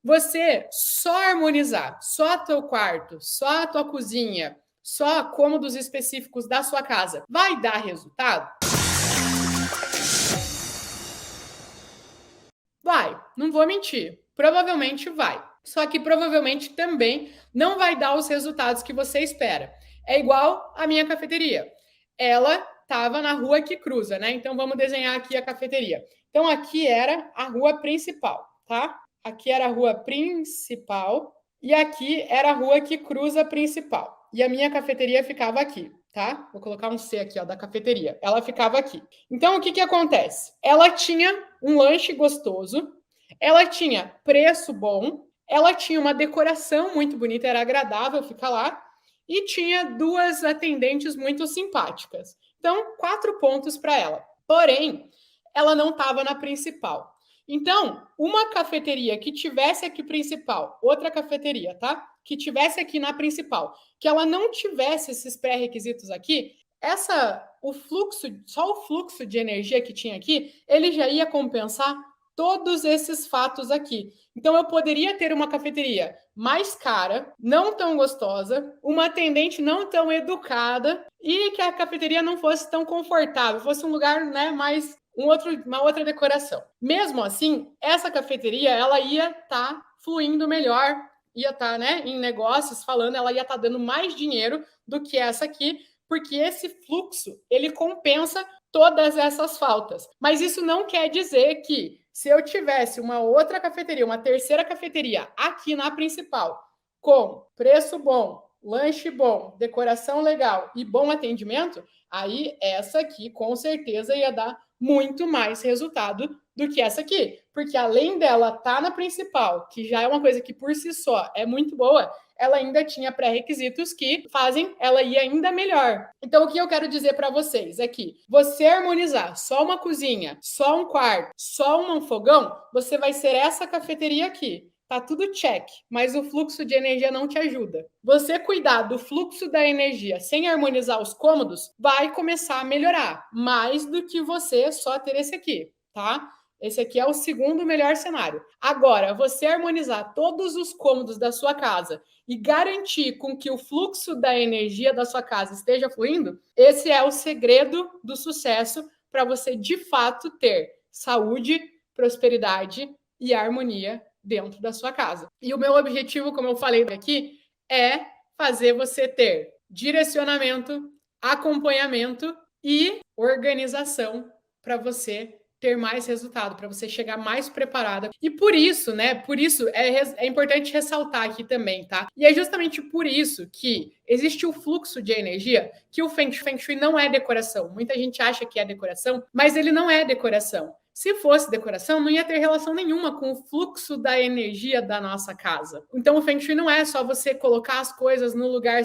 você só harmonizar só teu quarto, só a tua cozinha, só cômodos específicos da sua casa, vai dar resultado? Vai, não vou mentir. Provavelmente vai. Só que provavelmente também não vai dar os resultados que você espera. É igual a minha cafeteria. Ela estava na rua que cruza, né? Então vamos desenhar aqui a cafeteria. Então aqui era a rua principal, tá? Aqui era a rua principal e aqui era a rua que cruza a principal. E a minha cafeteria ficava aqui, tá? Vou colocar um C aqui, ó, da cafeteria. Ela ficava aqui. Então o que acontece? Ela tinha um lanche gostoso, ela tinha preço bom, ela tinha uma decoração muito bonita, era agradável ficar lá, e tinha duas atendentes muito simpáticas. Então, 4 pontos para ela. Porém, ela não estava na principal. Então, uma cafeteria que tivesse aqui principal, outra cafeteria, tá? Que tivesse aqui na principal, que ela não tivesse esses pré-requisitos aqui, só o fluxo de energia que tinha aqui, ele já ia compensar todos esses fatos aqui. Então, eu poderia ter uma cafeteria mais cara, não tão gostosa, uma atendente não tão educada e que a cafeteria não fosse tão confortável, fosse um lugar, né, mais uma outra decoração. Mesmo assim, essa cafeteria ela ia estar fluindo melhor, ia estar, né, em negócios falando, ela ia estar dando mais dinheiro do que essa aqui, porque esse fluxo ele compensa todas essas faltas. Mas isso não quer dizer que se eu tivesse uma outra cafeteria, uma terceira cafeteria aqui na principal, com preço bom, lanche bom, decoração legal e bom atendimento, aí essa aqui com certeza ia dar muito mais resultado do que essa aqui. Porque além dela estar na principal, que já é uma coisa que por si só é muito boa, ela ainda tinha pré-requisitos que fazem ela ir ainda melhor. Então, o que eu quero dizer para vocês é que você harmonizar só uma cozinha, só um quarto, só um fogão, você vai ser essa cafeteria aqui. Tá tudo check, mas o fluxo de energia não te ajuda. Você cuidar do fluxo da energia sem harmonizar os cômodos vai começar a melhorar, mais do que você só ter esse aqui, tá? Esse aqui é o segundo melhor cenário. Agora, você harmonizar todos os cômodos da sua casa e garantir com que o fluxo da energia da sua casa esteja fluindo, esse é o segredo do sucesso para você de fato ter saúde, prosperidade e harmonia dentro da sua casa. E o meu objetivo, como eu falei aqui, é fazer você ter direcionamento, acompanhamento e organização para você ter mais resultado, para você chegar mais preparada. E por isso, né? Por isso é importante ressaltar aqui também, tá? E é justamente por isso que existe o fluxo de energia, que o Feng Shui não é decoração. Muita gente acha que é decoração, mas ele não é decoração. Se fosse decoração, não ia ter relação nenhuma com o fluxo da energia da nossa casa. Então, o Feng Shui não é só você colocar as coisas no lugar,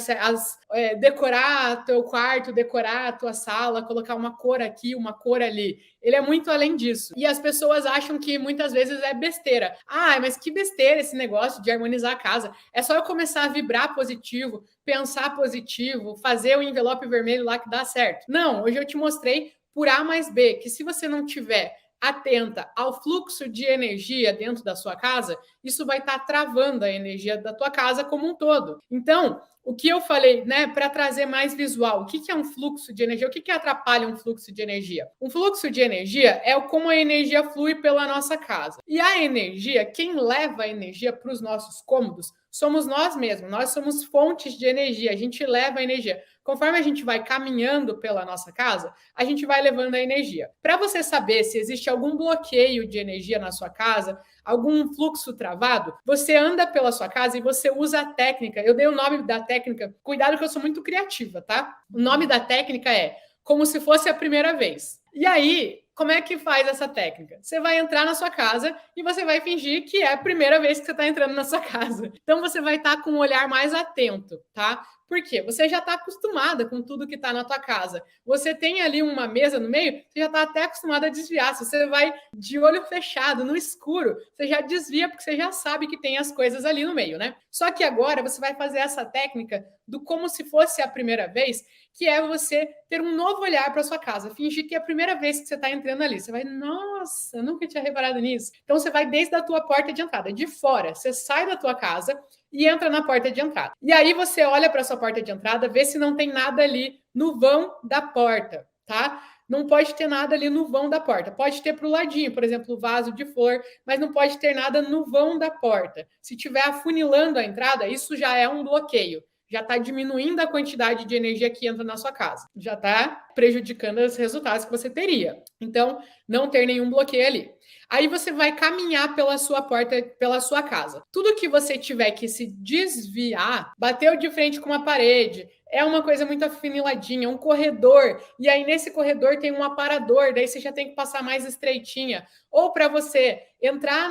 decorar teu quarto, decorar a tua sala, colocar uma cor aqui, uma cor ali. Ele é muito além disso. E as pessoas acham que muitas vezes é besteira. Ah, mas que besteira esse negócio de harmonizar a casa. É só eu começar a vibrar positivo, pensar positivo, fazer o envelope vermelho lá que dá certo. Não, hoje eu te mostrei por A mais B, que se você não tiver atenta ao fluxo de energia dentro da sua casa, isso vai estar travando a energia da tua casa como um todo. Então, o que eu falei, né, para trazer mais visual, o que é um fluxo de energia? O que atrapalha um fluxo de energia? Um fluxo de energia é como a energia flui pela nossa casa. E a energia, quem leva a energia para os nossos cômodos, somos nós mesmos. Nós somos fontes de energia, a gente leva a energia. Conforme a gente vai caminhando pela nossa casa, a gente vai levando a energia. Para você saber se existe algum bloqueio de energia na sua casa, algum fluxo travado, você anda pela sua casa e você usa a técnica. Eu dei o nome da técnica, cuidado que eu sou muito criativa, tá? O nome da técnica é como se fosse a primeira vez. E aí, como é que faz essa técnica? Você vai entrar na sua casa e você vai fingir que é a primeira vez que você está entrando na sua casa. Então, você vai estar com um olhar mais atento, tá? Por quê? Você já está acostumada com tudo que está na tua casa. Você tem ali uma mesa no meio, você já está até acostumada a desviar. Se você vai de olho fechado, no escuro, você já desvia porque você já sabe que tem as coisas ali no meio, né? Só que agora você vai fazer essa técnica do como se fosse a primeira vez, que é você ter um novo olhar para sua casa, fingir que é a primeira vez que você está entrando ali. Você vai, nossa, eu nunca tinha reparado nisso. Então você vai desde a tua porta de entrada, de fora, você sai da tua casa e entra na porta de entrada. E aí você olha para sua porta de entrada, vê se não tem nada ali no vão da porta, tá? Não pode ter nada ali no vão da porta. Pode ter para o ladinho, por exemplo, o vaso de flor, mas não pode ter nada no vão da porta. Se tiver afunilando a entrada, isso já é um bloqueio. Já está diminuindo a quantidade de energia que entra na sua casa. Já está prejudicando os resultados que você teria. Então, não ter nenhum bloqueio ali. Aí você vai caminhar pela sua porta, pela sua casa. Tudo que você tiver que se desviar, bateu de frente com uma parede, é uma coisa muito afuniladinha, um corredor, e aí nesse corredor tem um aparador, daí você já tem que passar mais estreitinha. Ou para você entrar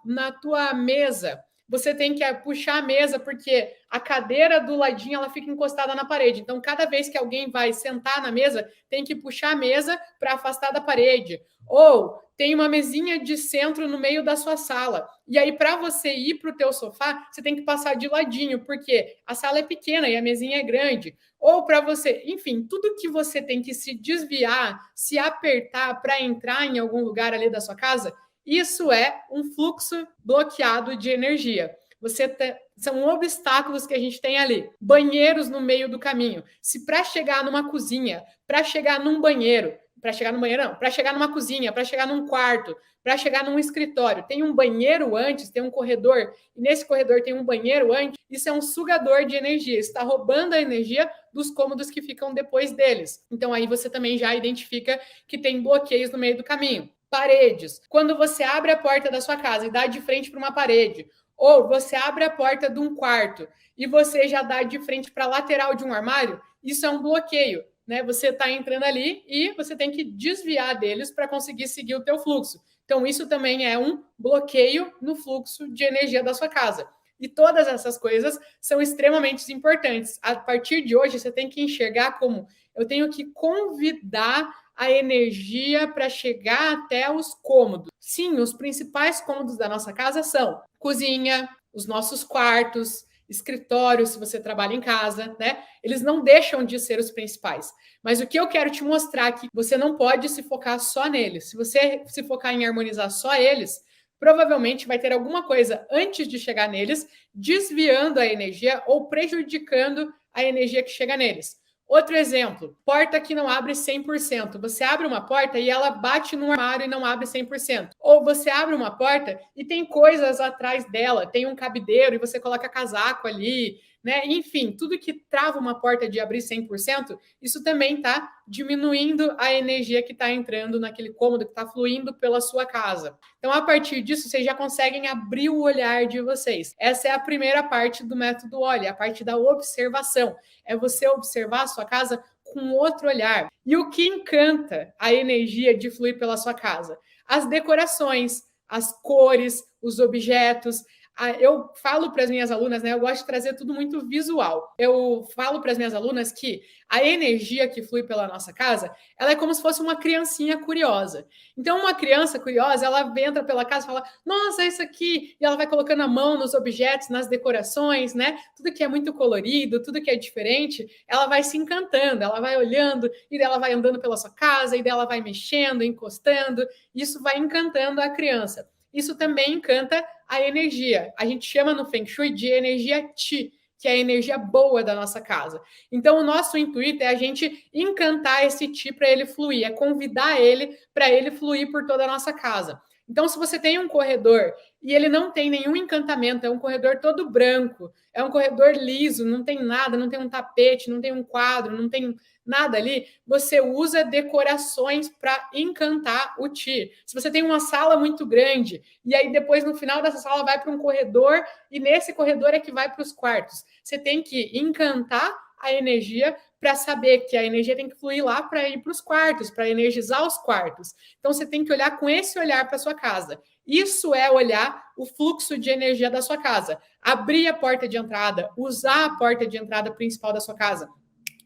na tua mesa, você tem que puxar a mesa, porque a cadeira do ladinho ela fica encostada na parede. Então, cada vez que alguém vai sentar na mesa, tem que puxar a mesa para afastar da parede. Ou tem uma mesinha de centro no meio da sua sala. E aí, para você ir para o teu sofá, você tem que passar de ladinho, porque a sala é pequena e a mesinha é grande. Ou para você, enfim, tudo que você tem que se desviar, se apertar para entrar em algum lugar ali da sua casa, isso é um fluxo bloqueado de energia. São obstáculos que a gente tem ali. Banheiros no meio do caminho. Se para chegar numa cozinha, para chegar num banheiro, para chegar numa cozinha, para chegar num quarto, para chegar num escritório, tem um banheiro antes, tem um corredor, e nesse corredor tem um banheiro antes, isso é um sugador de energia, está roubando a energia dos cômodos que ficam depois deles. Então aí você também já identifica que tem bloqueios no meio do caminho. Paredes. Quando você abre a porta da sua casa e dá de frente para uma parede, ou você abre a porta de um quarto e você já dá de frente para a lateral de um armário, isso é um bloqueio, né? Você está entrando ali e você tem que desviar deles para conseguir seguir o teu fluxo. Então, isso também é um bloqueio no fluxo de energia da sua casa. E todas essas coisas são extremamente importantes. A partir de hoje, você tem que enxergar como eu tenho que convidar a energia para chegar até os cômodos. Sim, os principais cômodos da nossa casa são cozinha, os nossos quartos, escritório, se você trabalha em casa, né? Eles não deixam de ser os principais. Mas o que eu quero te mostrar aqui, você não pode se focar só neles. Se você se focar em harmonizar só eles, provavelmente vai ter alguma coisa antes de chegar neles, desviando a energia ou prejudicando a energia que chega neles. Outro exemplo, porta que não abre 100%. Você abre uma porta e ela bate no armário e não abre 100%. Ou você abre uma porta e tem coisas atrás dela, tem um cabideiro e você coloca casaco ali, né? Enfim, tudo que trava uma porta de abrir 100%, isso também está diminuindo a energia que está entrando naquele cômodo, que está fluindo pela sua casa. Então, a partir disso, vocês já conseguem abrir o olhar de vocês. Essa é a primeira parte do método Olha, a parte da observação. É você observar a sua casa com outro olhar. E o que encanta a energia de fluir pela sua casa? As decorações, as cores, os objetos. Eu falo para as minhas alunas, né? Eu gosto de trazer tudo muito visual. Eu falo para as minhas alunas que a energia que flui pela nossa casa, ela é como se fosse uma criancinha curiosa. Então, uma criança curiosa, ela entra pela casa e fala, nossa, é isso aqui. E ela vai colocando a mão nos objetos, nas decorações, né? Tudo que é muito colorido, tudo que é diferente, ela vai se encantando, ela vai olhando, e ela vai andando pela sua casa, e dela vai mexendo, encostando. Isso vai encantando a criança. Isso também encanta a energia. A gente chama no Feng Shui de energia Qi, que é a energia boa da nossa casa. Então, o nosso intuito é a gente encantar esse Qi para ele fluir, é convidar ele para ele fluir por toda a nossa casa. Então, se você tem um corredor e ele não tem nenhum encantamento, é um corredor todo branco, é um corredor liso, não tem nada, não tem um tapete, não tem um quadro, não tem nada ali, você usa decorações para encantar o Qi. Se você tem uma sala muito grande e aí depois no final dessa sala vai para um corredor e nesse corredor é que vai para os quartos, você tem que encantar a energia para saber que a energia tem que fluir lá para ir para os quartos, para energizar os quartos. Então você tem que olhar com esse olhar para sua casa. Isso é olhar o fluxo de energia da sua casa. Abrir a porta de entrada, usar a porta de entrada principal da sua casa.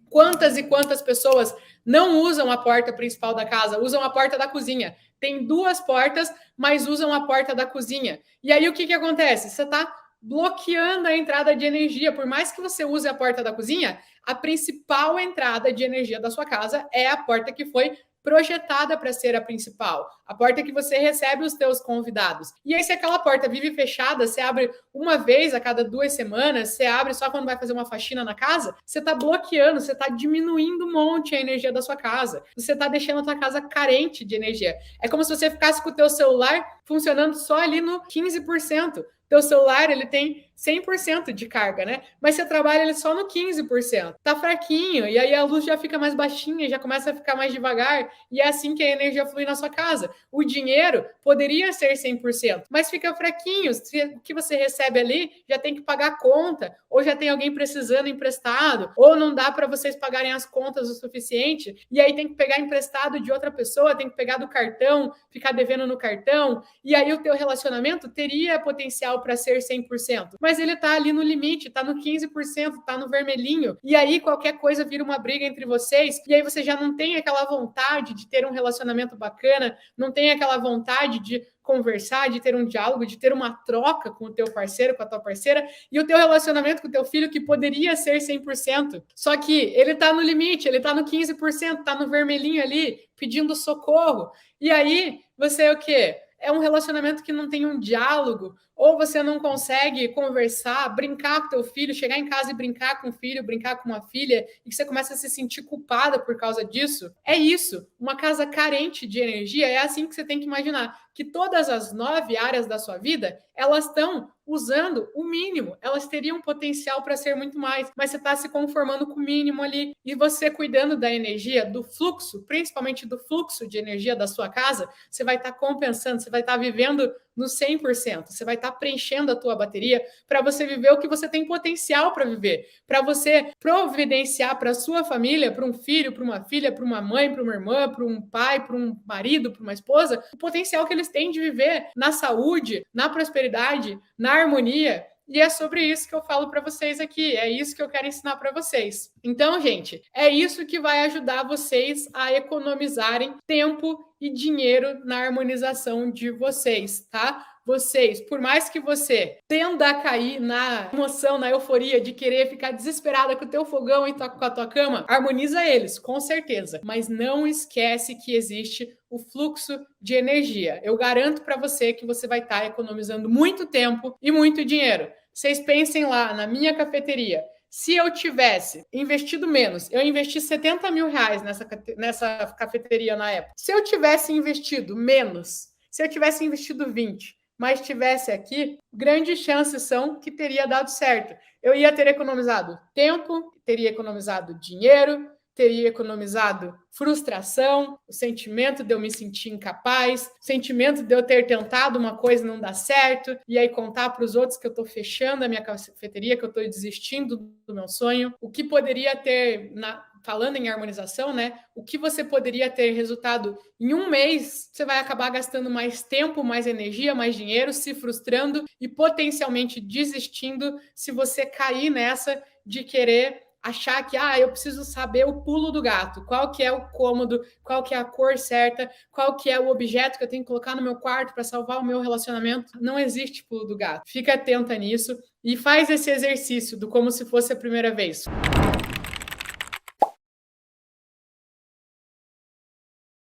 Quantas e quantas pessoas não usam a porta principal da casa, usam a porta da cozinha? Tem 2 portas, mas usam a porta da cozinha. E aí o que acontece? Você está bloqueando a entrada de energia. Por mais que você use a porta da cozinha, a principal entrada de energia da sua casa é a porta que foi projetada para ser a principal, a porta que você recebe os teus convidados. E aí, se aquela porta vive fechada, você abre uma vez a cada 2 semanas, você abre só quando vai fazer uma faxina na casa, você está bloqueando, você está diminuindo um monte a energia da sua casa. Você está deixando a sua casa carente de energia. É como se você ficasse com o teu celular funcionando só ali no 15%. Teu celular, ele tem 100% de carga, né? Mas você trabalha ele só no 15%. Tá fraquinho, e aí a luz já fica mais baixinha, já começa a ficar mais devagar, e é assim que a energia flui na sua casa. O dinheiro poderia ser 100%, mas fica fraquinho. O que você recebe ali já tem que pagar a conta, ou já tem alguém precisando emprestado, ou não dá para vocês pagarem as contas o suficiente, e aí tem que pegar emprestado de outra pessoa, tem que pegar do cartão, ficar devendo no cartão, e aí o teu relacionamento teria potencial para ser 100%, mas ele tá ali no limite, tá no 15%, tá no vermelhinho, e aí qualquer coisa vira uma briga entre vocês, e aí você já não tem aquela vontade de ter um relacionamento bacana, não tem aquela vontade de conversar, de ter um diálogo, de ter uma troca com o teu parceiro, com a tua parceira, e o teu relacionamento com o teu filho, que poderia ser 100%, só que ele tá no limite, ele tá no 15%, tá no vermelhinho ali, pedindo socorro, e aí você o quê? É um relacionamento que não tem um diálogo, ou você não consegue conversar, brincar com teu filho, chegar em casa e brincar com o filho, brincar com uma filha, e que você começa a se sentir culpada por causa disso. É isso. Uma casa carente de energia é assim que você tem que imaginar, que todas as 9 áreas da sua vida, elas estão usando o mínimo. Elas teriam potencial para ser muito mais, mas você está se conformando com o mínimo ali. E você cuidando da energia, do fluxo, principalmente do fluxo de energia da sua casa, você vai estar compensando, você vai estar vivendo no 100%. Você vai estar preenchendo a tua bateria para você viver o que você tem potencial para viver, para você providenciar para a sua família, para um filho, para uma filha, para uma mãe, para uma irmã, para um pai, para um marido, para uma esposa, o potencial que eles têm de viver na saúde, na prosperidade, na harmonia. E é sobre isso que eu falo para vocês aqui, é isso que eu quero ensinar para vocês. Então, gente, é isso que vai ajudar vocês a economizarem tempo e dinheiro na harmonização de vocês, tá? Vocês, por mais que você tenda a cair na emoção, na euforia de querer ficar desesperada com o teu fogão e com a tua cama, harmoniza eles, com certeza. Mas não esquece que existe o fluxo de energia. Eu garanto para você que você vai estar economizando muito tempo e muito dinheiro. Vocês pensem lá na minha cafeteria. Se eu tivesse investido menos, eu investi R$70 mil nessa cafeteria na época. Se eu tivesse investido menos, se eu tivesse investido 20, mas tivesse aqui, grandes chances são que teria dado certo. Eu ia ter economizado tempo, teria economizado dinheiro, teria economizado frustração, o sentimento de eu me sentir incapaz, o sentimento de eu ter tentado uma coisa e não dar certo, e aí contar para os outros que eu estou fechando a minha cafeteria, que eu estou desistindo do meu sonho. O que poderia ter, falando em harmonização, né? O que você poderia ter resultado em um mês, você vai acabar gastando mais tempo, mais energia, mais dinheiro, se frustrando e potencialmente desistindo se você cair nessa de querer achar que, eu preciso saber o pulo do gato, qual que é o cômodo, qual que é a cor certa, qual que é o objeto que eu tenho que colocar no meu quarto para salvar o meu relacionamento. Não existe pulo do gato. Fica atenta nisso e faz esse exercício do como se fosse a primeira vez.